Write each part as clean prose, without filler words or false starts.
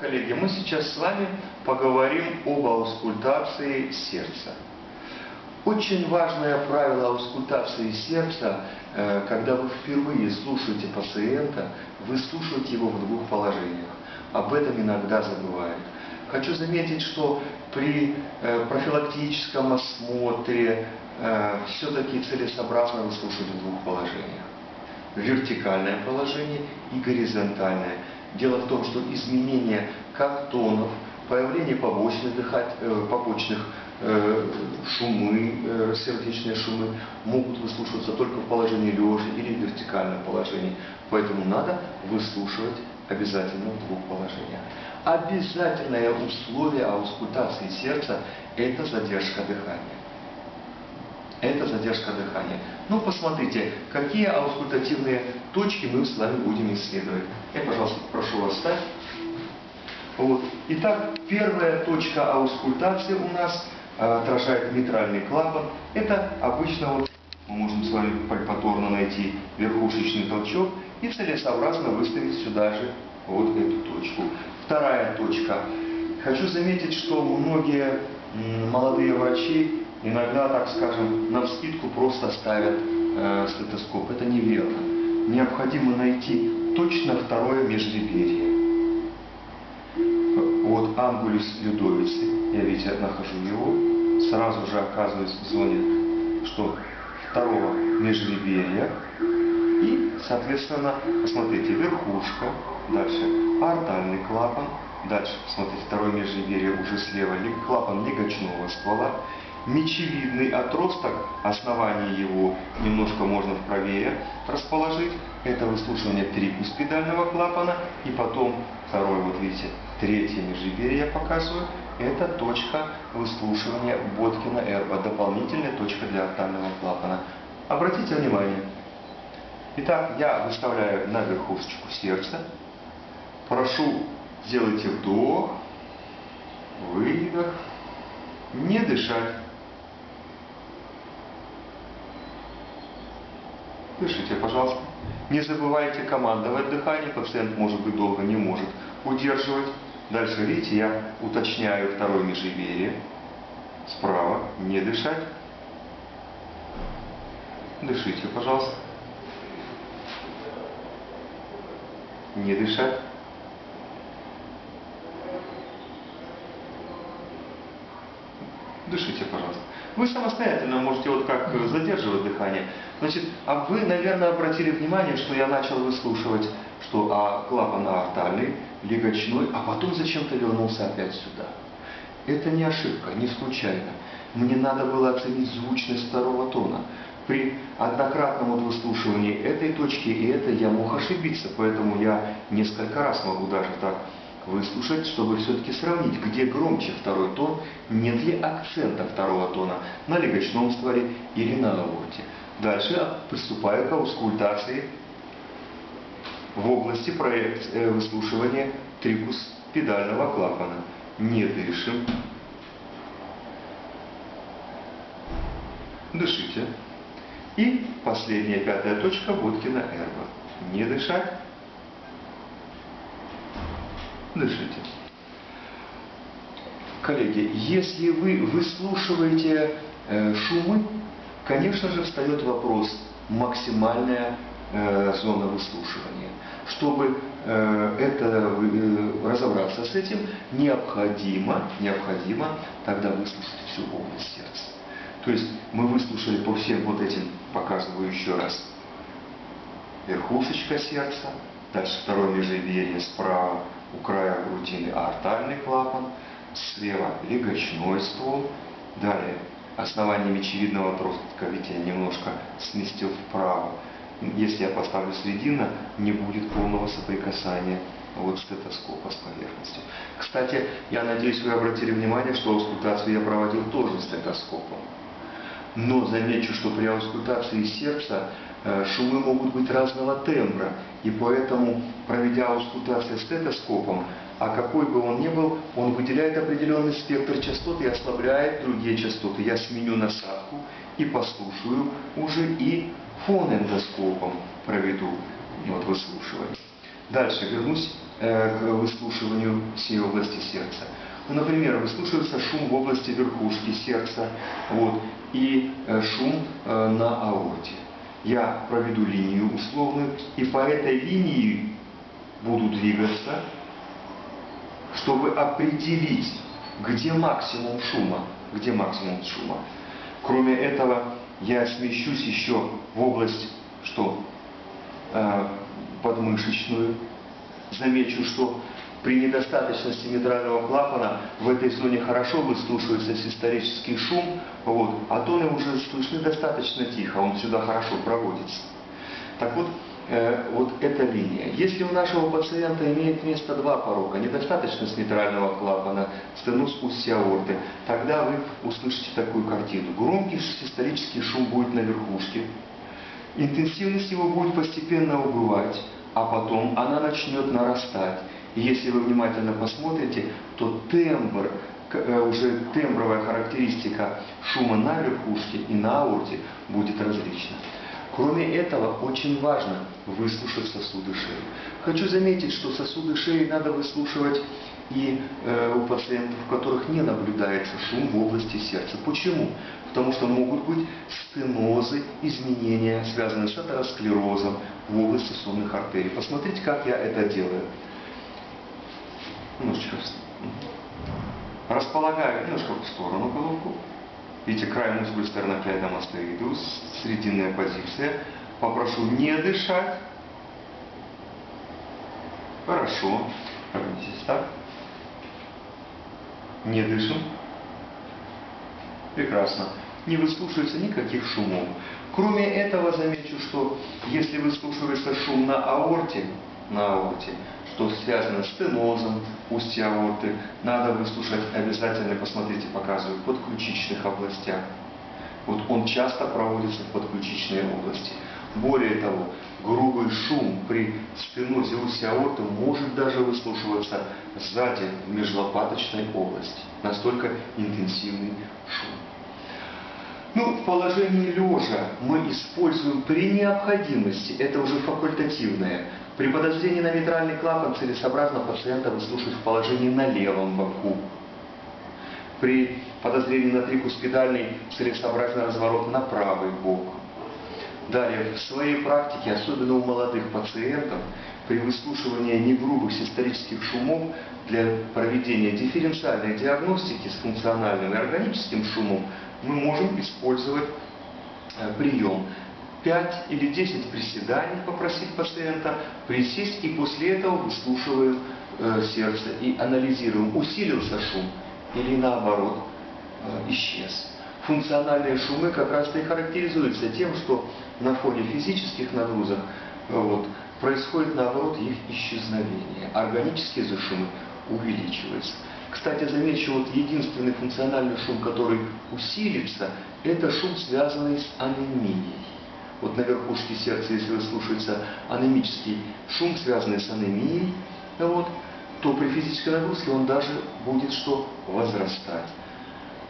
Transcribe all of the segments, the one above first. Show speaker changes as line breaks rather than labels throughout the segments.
Коллеги, мы сейчас с вами поговорим об аускультации сердца. Очень важное правило аускультации сердца, когда вы впервые слушаете пациента, вы слушаете его в двух положениях. Об этом иногда забывают. Хочу заметить, что при профилактическом осмотре все-таки целесообразно выслушивать в двух положениях. Вертикальное положение и горизонтальное. Дело в том, что изменение как тонов, появление побочных шумы, сердечные шумы могут выслушиваться только в положении лежа или в вертикальном положении. Поэтому надо выслушивать обязательно в двух положениях. Обязательное условие аускультации сердца – это задержка дыхания. Это задержка дыхания. Ну, посмотрите, какие аускультативные точки мы с вами будем исследовать. Я, пожалуйста, прошу вас встать. Вот. Итак, первая точка аускультации у нас отражает митральный клапан. Это обычно вот мы можем с вами пальпаторно найти верхушечный толчок и целесообразно выставить сюда же вот эту точку. Вторая точка. Хочу заметить, что многие молодые врачи иногда, так скажем, навскидку просто ставят стетоскоп. Это неверно. Необходимо найти точно второе межреберье. Вот ангулюс Людовици. Я, видите, нахожу его. Сразу же оказываюсь в зоне, что второго межреберья. И, соответственно, посмотрите, верхушка. Дальше аортальный клапан. Дальше, посмотрите, второе межреберье уже слева. Клапан легочного ствола. Мечевидный отросток, основание его немножко можно вправее расположить. Это выслушивание трикуспидального клапана. И потом второй, вот видите, третье межреберье я показываю. Это точка выслушивания Боткина-Эрба, дополнительная точка для аортального клапана. Обратите внимание. Итак, я выставляю на верхушечку сердца. Прошу, сделайте вдох, выдох, не дышать. Дышите, пожалуйста. Не забывайте командовать дыхание. Пациент, может быть, долго не может удерживать. Дальше, видите, я уточняю второе межреберье. Справа. Не дышать. Дышите, пожалуйста. Не дышать. Дышите, пожалуйста. Вы самостоятельно можете вот как задерживать дыхание. Значит, а вы, наверное, обратили внимание, что я начал выслушивать, что клапан аортальный, легочной, а потом зачем-то вернулся опять сюда. Это не ошибка, не случайно. Мне надо было оценить звучность второго тона. При однократном выслушивании этой точки и этой я мог ошибиться, поэтому я несколько раз могу даже так выслушать, чтобы все-таки сравнить, где громче второй тон, нет ли акцента второго тона на легочном стволе или на аорте. Дальше приступаю к аускультации в области выслушивания трикуспидального клапана. Не дышим. Дышите. И последняя, пятая точка Боткина-Эрба. Не дышать. Дышите. Коллеги, если вы выслушиваете шумы, конечно же, встает вопрос максимальная зона выслушивания. Чтобы разобраться с этим, необходимо тогда выслушать всю область сердца. То есть мы выслушали по всем вот этим, показываю еще раз, верхушечка сердца, дальше второе межреберье справа, у края грудины аортальный клапан, слева легочной ствол, далее основание мечевидного отростка, видите, я немножко сместил вправо. Если я поставлю срединно, не будет полного соприкасания вот стетоскопа с поверхностью. Кстати, я надеюсь, вы обратили внимание, что аускультацию я проводил тоже стетоскопом. Но замечу, что при аускультации сердца шумы могут быть разного тембра, и поэтому, проведя аускультацию стетоскопом, а какой бы он ни был, он выделяет определенный спектр частот и ослабляет другие частоты. Я сменю насадку и послушаю уже и фонэндоскопом проведу выслушивание. Дальше вернусь к выслушиванию всей области сердца. Ну, например, выслушивается шум в области верхушки сердца, вот, и шум на аорте. Я проведу линию условную, и по этой линии буду двигаться, чтобы определить, где максимум шума. Где максимум шума. Кроме этого, я смещусь еще в область, что подмышечную. Замечу, что при недостаточности митрального клапана в этой зоне хорошо выслушивается систолический шум, вот, а тоны уже слышны достаточно тихо, он сюда хорошо проводится. Так вот, вот эта линия. Если у нашего пациента имеет место два порога, недостаточность митрального клапана, стеноз устья аорты, тогда вы услышите такую картину. Громкий систолический шум будет на верхушке, интенсивность его будет постепенно убывать, а потом она начнет нарастать. И если вы внимательно посмотрите, то тембр, уже тембровая характеристика шума на верхушке и на аорте будет различна. Кроме этого, очень важно выслушать сосуды шеи. Хочу заметить, что сосуды шеи надо выслушивать и у пациентов, у которых не наблюдается шум в области сердца. Почему? Потому что могут быть стенозы, изменения, связанные с атеросклерозом в области сонных артерий. Посмотрите, как я это делаю. Немножечко располагаю немножко в сторону головку. Видите, край мускулы стерноклеида мастоидус, срединная позиция. Попрошу не дышать. Хорошо. Повернитесь так. Не дышим. Прекрасно. Не выслушивается никаких шумов. Кроме этого, замечу, что если выслушивается шум на аорте, что связано с стенозом устья аорты, надо выслушать обязательно, посмотрите, показываю, в подключичных областях. Вот он часто проводится в подключичной области. Более того, грубый шум при стенозе устья аорты может даже выслушиваться сзади, в межлопаточной области. Настолько интенсивный шум. Ну, в положении лежа мы используем при необходимости, это уже факультативное. При подозрении на митральный клапан целесообразно пациента выслушивать в положении на левом боку. При подозрении на трикуспидальный целесообразно разворот на правый бок. Далее, в своей практике, особенно у молодых пациентов, при выслушивании негрубых систолических шумов для проведения дифференциальной диагностики с функциональным и органическим шумом мы можем использовать прием. 5 или 10 приседаний попросить пациента, присесть и после этого выслушиваем сердце и анализируем, усилился шум или наоборот исчез. Функциональные шумы как раз-то и характеризуются тем, что на фоне физических нагрузок происходит наоборот их исчезновение. Органические же шумы увеличиваются. Кстати, замечу, вот единственный функциональный шум, который усилится, это шум, связанный с анемией. Вот на верхушке сердца, если вы слушаете анемический шум, связанный с анемией, то при физической нагрузке он даже будет возрастать.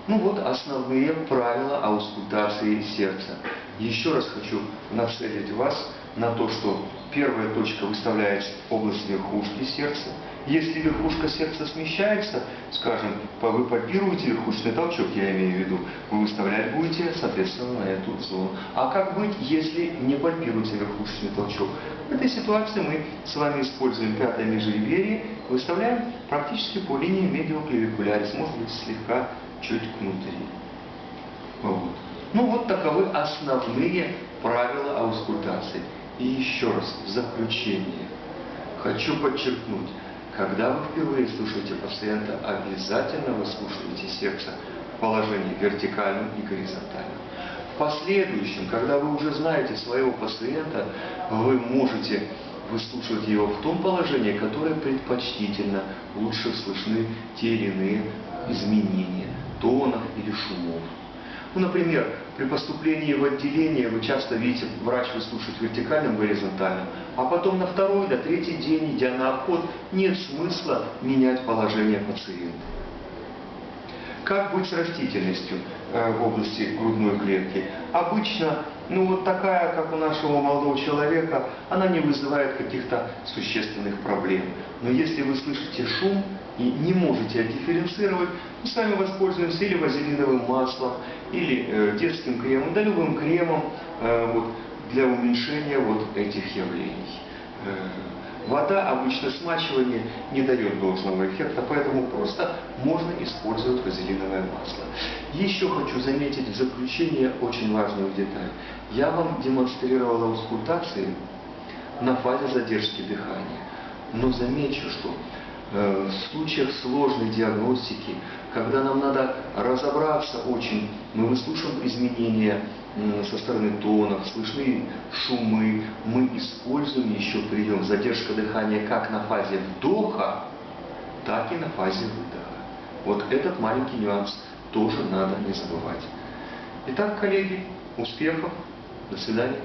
Ну вот основные правила аускультации сердца. Еще раз хочу нацелить вас на то, что первая точка выставляется в область верхушки сердца. Если верхушка сердца смещается, скажем, вы пальпируете верхушечный толчок, я имею в виду, вы выставлять будете, соответственно, на эту зону. А как быть, если не пальпируется верхушечный толчок? В этой ситуации мы с вами используем пятое межреберье, выставляем практически по линии медиоклавикулярис, может быть, слегка чуть внутри. Вот. Ну вот таковы основные правила аускультации. И еще раз, в заключение, хочу подчеркнуть, когда вы впервые слушаете пациента, обязательно выслушивайте сердце в положении вертикальном и горизонтальном. В последующем, когда вы уже знаете своего пациента, вы можете выслушивать его в том положении, которое предпочтительно, лучше слышны те или иные изменения, тонов или шумов. Ну, например, при поступлении в отделение вы часто видите, врач выслушивает вертикальным, горизонтальным, а потом на второй, на третий день, идя на обход, нет смысла менять положение пациента. Как быть с растительностью в области грудной клетки? Обычно, вот такая, как у нашего молодого человека, она не вызывает каких-то существенных проблем. Но если вы слышите шум и не можете отдифференцировать, мы с вами воспользуемся или вазелиновым маслом, или детским кремом, да любым кремом для уменьшения этих явлений. Вода, обычно смачивание, не дает должного эффекта, поэтому просто можно использовать вазелиновое масло. Еще хочу заметить в заключение очень важную деталь. Я вам демонстрировал аускультации на фазе задержки дыхания. Но замечу, что в случаях сложной диагностики, когда нам надо разобраться очень, мы выслушиваем изменения со стороны тонов, слышны шумы, мы используем еще прием задержка дыхания как на фазе вдоха, так и на фазе выдоха. Вот этот маленький нюанс тоже надо не забывать. Итак, коллеги, успехов, до свидания.